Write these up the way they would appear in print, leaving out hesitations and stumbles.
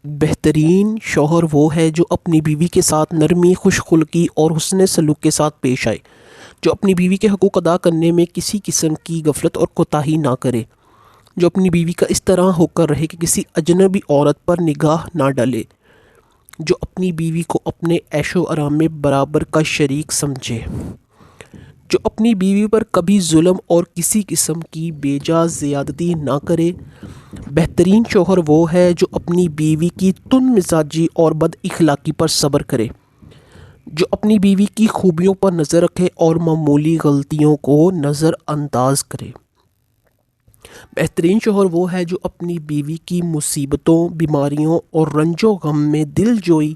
بہترین شوہر وہ ہے جو اپنی بیوی کے ساتھ نرمی، خوش خلقی اور حسن سلوک کے ساتھ پیش آئے، جو اپنی بیوی کے حقوق ادا کرنے میں کسی قسم کی غفلت اور کوتاہی نہ کرے، جو اپنی بیوی کا اس طرح ہو کر رہے کہ کسی اجنبی عورت پر نگاہ نہ ڈالے، جو اپنی بیوی کو اپنے عیش و آرام میں برابر کا شریک سمجھے، جو اپنی بیوی پر کبھی ظلم اور کسی قسم کی بے جا زیادتی نہ کرے۔ بہترین شوہر وہ ہے جو اپنی بیوی کی تند مزاجی اور بد اخلاقی پر صبر کرے، جو اپنی بیوی کی خوبیوں پر نظر رکھے اور معمولی غلطیوں کو نظر انداز کرے۔ بہترین شوہر وہ ہے جو اپنی بیوی کی مصیبتوں، بیماریوں اور رنج و غم میں دل جوئی،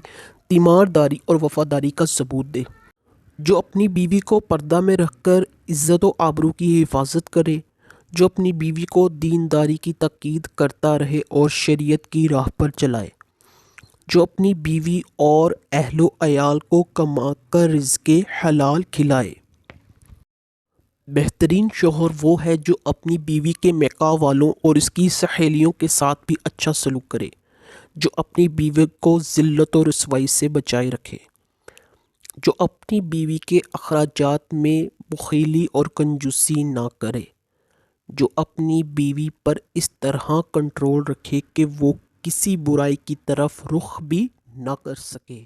تیمارداری اور وفاداری کا ثبوت دے، جو اپنی بیوی کو پردہ میں رکھ کر عزت و آبرو کی حفاظت کرے، جو اپنی بیوی کو دینداری کی تاکید کرتا رہے اور شریعت کی راہ پر چلائے، جو اپنی بیوی اور اہل و عیال کو کما کر رزق حلال کھلائے۔ بہترین شوہر وہ ہے جو اپنی بیوی کے میکا والوں اور اس کی سہیلیوں کے ساتھ بھی اچھا سلوک کرے، جو اپنی بیوی کو ذلت و رسوائی سے بچائے رکھے، جو اپنی بیوی کے اخراجات میں بخیلی اور کنجوسی نہ کرے، جو اپنی بیوی پر اس طرح کنٹرول رکھے کہ وہ کسی برائی کی طرف رخ بھی نہ کر سکے۔